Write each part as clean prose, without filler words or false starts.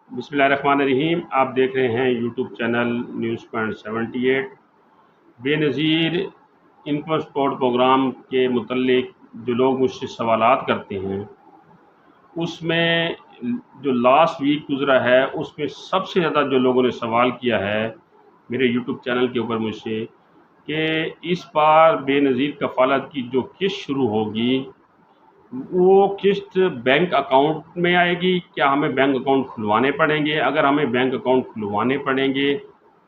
बिस्मिल्लाहिर्रहमानिर्रहीम। आप देख रहे हैं YouTube channel news point 78। Benazir income support programme के मुतल्लिक जो लोग मुझसे सवालात करते हैं, उसमें जो लास्ट वीक गुज़रा है उसमें सबसे ज़्यादा जो लोगों ने सवाल किया है मेरे यूट्यूब चैनल के ऊपर मुझसे कि इस बार बेनज़ीर कफ़ालत की जो किस्त शुरू होगी वो किस्त बैंक अकाउंट में आएगी, क्या हमें बैंक अकाउंट खुलवाने पड़ेंगे? अगर हमें बैंक अकाउंट खुलवाने पड़ेंगे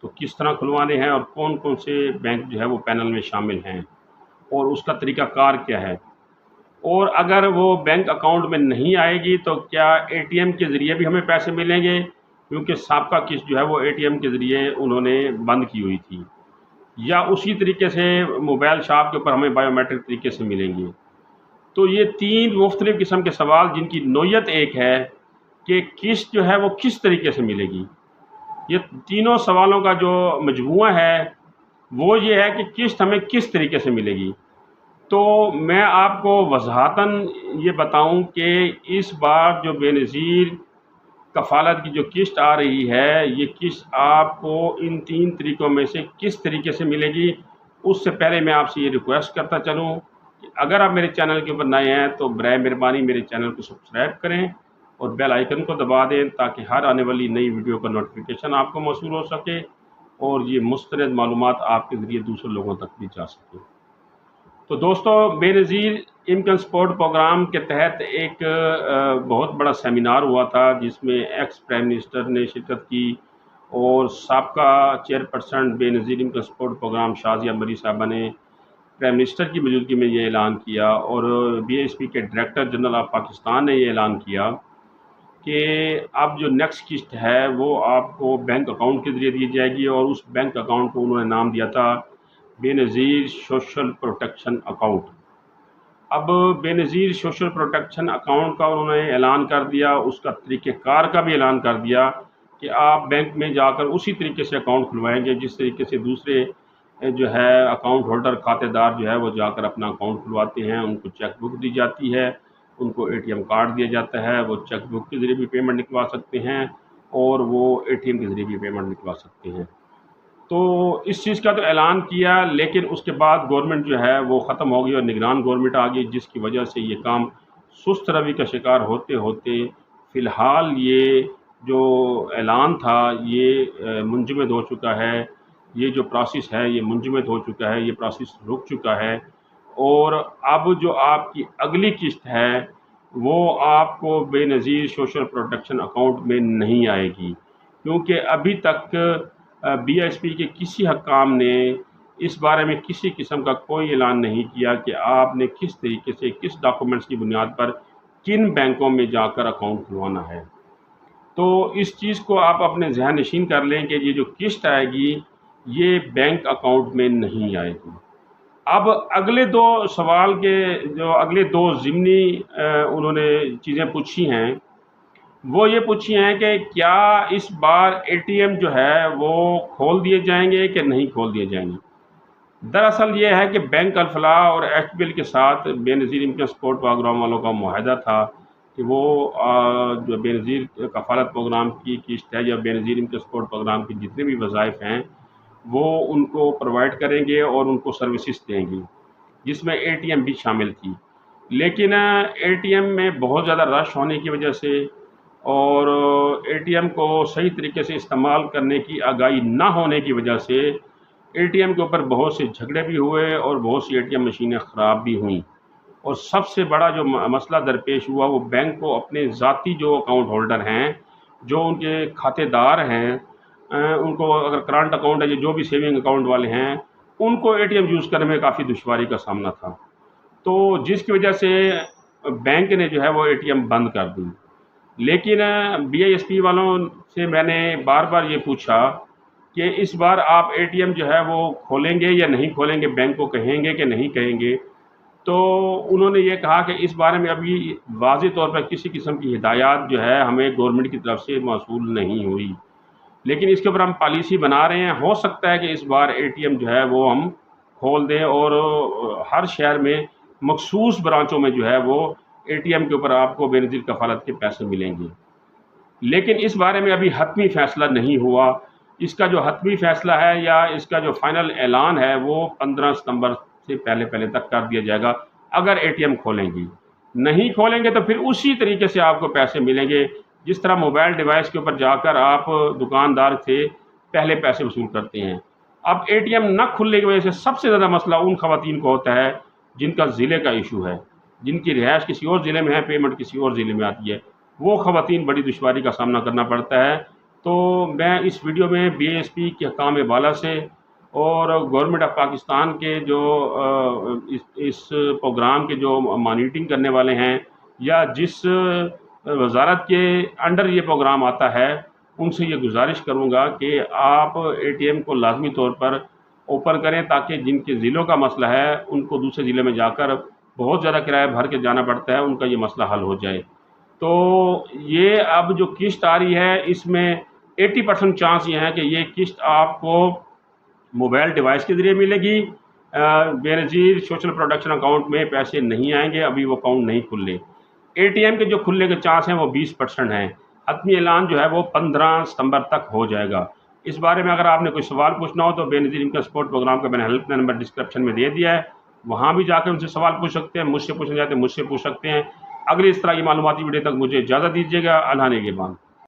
तो किस तरह खुलवाने हैं और कौन कौन से बैंक जो है वो पैनल में शामिल हैं और उसका तरीक़ाकार क्या है? और अगर वो बैंक अकाउंट में नहीं आएगी तो क्या एटीएम के ज़रिए भी हमें पैसे मिलेंगे? क्योंकि साबका किस्त जो है वो एटीएम के ज़रिए उन्होंने बंद की हुई थी, या उसी तरीके से मोबाइल शॉप के ऊपर हमें बायोमेट्रिक तरीके से मिलेंगे। तो ये 3 मुख्तलिफ़ किस्म के सवाल जिनकी नोयत एक है कि किस्त जो है वो किस तरीके से मिलेगी। ये तीनों सवालों का जो मजमूआ है वो ये है कि किस्त हमें किस तरीके से मिलेगी। तो मैं आपको वज़ाहतन ये बताऊं कि इस बार जो बेनज़ीर कफ़ालत की जो किस्त आ रही है, ये किस्त आपको इन 3 तरीक़ों में से किस तरीके से मिलेगी। उससे पहले मैं आपसे ये रिक्वेस्ट करता चलूँ कि अगर आप मेरे चैनल के ऊपर नए हैं तो बराए मेहरबानी मेरे चैनल को सब्सक्राइब करें और बेल आइकन को दबा दें ताकि हर आने वाली नई वीडियो का नोटिफिकेशन आपको मौसूल हो सके और ये मुस्तनद मालूमात आपके ज़रिए दूसरे लोगों तक भी जा सके। तो दोस्तों, बेनज़ीर इनकम सपोर्ट प्रोग्राम के तहत एक बहुत बड़ा सेमिनार हुआ था जिसमें एक्स प्राइम मिनिस्टर ने शिरकत की और साबका chairperson Benazir income support programme Shazia Marri साहबा ने प्राइम मिनिस्टर की मौजूदगी में ये ऐलान किया और बीएसपी के डायरेक्टर जनरल ऑफ पाकिस्तान ने ये ऐलान किया कि अब जो नेक्स्ट किस्त है वो आपको बैंक अकाउंट के ज़रिए दी जाएगी और उस बैंक अकाउंट को उन्होंने नाम दिया था बेनज़ीर सोशल प्रोटेक्शन अकाउंट। अब बेनज़ीर सोशल प्रोटेक्शन अकाउंट का उन्होंने ऐलान कर दिया, उसका तरीक़ेकार का भी ऐलान कर दिया कि आप बैंक में जाकर उसी तरीके से अकाउंट खुलवाएंगे जिस तरीके से दूसरे जो है अकाउंट होल्डर खातेदार जो है वो जाकर अपना अकाउंट खुलवाते हैं। उनको चेक बुक दी जाती है, उनको एटीएम कार्ड दिया जाता है, वो चेक बुक के ज़रिए भी पेमेंट निकलवा सकते हैं और वो एटीएम के ज़रिए भी पेमेंट निकलवा सकते हैं। तो इस चीज़ का तो ऐलान किया, लेकिन उसके बाद गवर्नमेंट जो है वो ख़त्म हो गई और निगरान गवर्नमेंट आ गई, जिसकी वजह से ये काम सुस्त रवि का शिकार होते होते फ़िलहाल ये जो ऐलान था ये मुंजमद हो चुका है। ये जो प्रोसेस है ये मुंजमद हो चुका है, ये प्रोसेस रुक चुका है और अब जो आपकी अगली किस्त है वो आपको बेनज़ीर सोशल प्रोटेक्शन अकाउंट में नहीं आएगी, क्योंकि अभी तक बीएसपी के किसी हकाम ने इस बारे में किसी किस्म का कोई ऐलान नहीं किया कि आपने किस तरीके से किस डॉक्यूमेंट्स की बुनियाद पर किन बैंकों में जाकर अकाउंट खुलवाना है। तो इस चीज़ को आप अपने ज़हन नशीन कर लें कि ये जो किस्त आएगी ये बैंक अकाउंट में नहीं आएगी। अब अगले 2 सवाल के जो अगले 2 ज़िमनी उन्होंने चीज़ें पूछी हैं, वो ये पूछी हैं कि क्या इस बार एटीएम जो है वो खोल दिए जाएंगे कि नहीं खोल दिए जाएंगे। दरअसल ये है कि बैंक अल-फलाह और एचपीएल के साथ बेनज़ीर इनकम सपोर्ट प्रोग्राम वालों का मुआहदा था कि वो जो बेनज़ीर कफ़ालत प्रोग्राम की किस्त है या बेनज़ीर इनकम सपोर्ट प्रोग्राम की जितने भी वज़ाइफ हैं वो उनको प्रोवाइड करेंगे और उनको सर्विसेज देंगे, जिसमें एटीएम भी शामिल थी। लेकिन एटीएम में बहुत ज़्यादा रश होने की वजह से और एटीएम को सही तरीके से इस्तेमाल करने की आगाही ना होने की वजह से एटीएम के ऊपर बहुत से झगड़े भी हुए और बहुत सी एटीएम मशीनें ख़राब भी हुईं और सबसे बड़ा जो मसला दरपेश हुआ वो बैंक को अपने ज़ाती जो अकाउंट होल्डर हैं, जो उनके खातेदार हैं, उनको अगर करंट अकाउंट है या जो भी सेविंग अकाउंट वाले हैं, उनको एटीएम यूज़ करने में काफ़ी दुश्वारी का सामना था। तो जिसकी वजह से बैंक ने जो है वो एटीएम बंद कर दी। लेकिन बीआईएसपी वालों से मैंने बार-बार ये पूछा कि इस बार आप एटीएम जो है वो खोलेंगे या नहीं खोलेंगे, बैंक को कहेंगे कि नहीं कहेंगे। तो उन्होंने ये कहा कि इस बारे में अभी वाज़ेह तौर पर किसी किस्म की हिदायत जो है हमें गवर्नमेंट की तरफ से मौसूल नहीं हुई, लेकिन इसके ऊपर हम पॉलिसी बना रहे हैं। हो सकता है कि इस बार एटीएम जो है वो हम खोल दें और हर शहर में मखसूस ब्रांचों में जो है वो एटीएम के ऊपर आपको बेनज़ीर कफ़ालत के पैसे मिलेंगे। لیکن اس بارے میں ابھی حتمی فیصلہ نہیں ہوا. اس کا جو حتمی فیصلہ ہے یا اس کا جو فائنل اعلان ہے وہ 15 ستمبر سے پہلے تک کر دیا جائے گا اگر اے ٹی ایم کھولیں گی. نہیں کھولیں گے تو پھر اسی طریقے سے آپ کو پیسے ملیں گے جس طرح موبائل ڈیوائس کے اوپر جا کر آپ دکاندار سے پہلے پیسے وصول کرتے ہیں. اب اے ٹی ایم نہ کھلنے کی وجہ سے سب سے زیادہ مسئلہ ان خواتین کو ہوتا ہے جن کا ضلع کا ایشو ہے، جن کی رہائش کسی اور ضلع میں ہے، پیمنٹ کسی اور ضلع میں آتی ہے. وہ خواتین بڑی دشواری کا سامنا کرنا پڑتا ہے. تو میں اس ویڈیو میں بی ایس پی کے حکام بالا سے اور گورنمنٹ آف پاکستان کے جو اس پروگرام کے جو مانیٹرنگ کرنے والے ہیں یا جس وزارت کے انڈر یہ پروگرام آتا ہے ان سے یہ گزارش کروں گا کہ آپ اے ٹی ایم کو لازمی طور پر اوپن کریں تاکہ جن کے ضلعوں کا مسئلہ ہے ان کو دوسرے ضلع میں جا کر بہت زیادہ کرایہ بھر کے جانا پڑتا ہے، ان کا یہ مسئلہ حل ہو جائے. تو یہ اب جو قسط آ رہی ہے اس میں 80% چانس یہ ہے کہ یہ قسط آپ کو موبائل ڈیوائس کے ذریعے ملے گی. بے نظیر سوشل پروڈکشن اکاؤنٹ میں پیسے نہیں آئیں گے، ابھی وہ اکاؤنٹ نہیں کھلے. اے ٹی ایم کے جو کھلنے کے چانس ہیں وہ 20% ہیں. حتمی اعلان جو ہے وہ 15 ستمبر تک ہو جائے گا. اس بارے میں اگر آپ نے کوئی سوال پوچھنا ہو تو بے نظیر انکم سپورٹ پروگرام کا میں نے ہیلپ لائن نمبر ڈسکرپشن میں دے دیا ہے، وہاں بھی جا کے ان سے سوال پوچھ سکتے ہیں. مجھ سے پوچھنا چاہتے ہیں مجھ سے پوچھ سکتے ہیں. اگلی اس طرح کی معلوماتی ویڈیو تک مجھے اجازت دیجیے گا. اللہ نگہبان.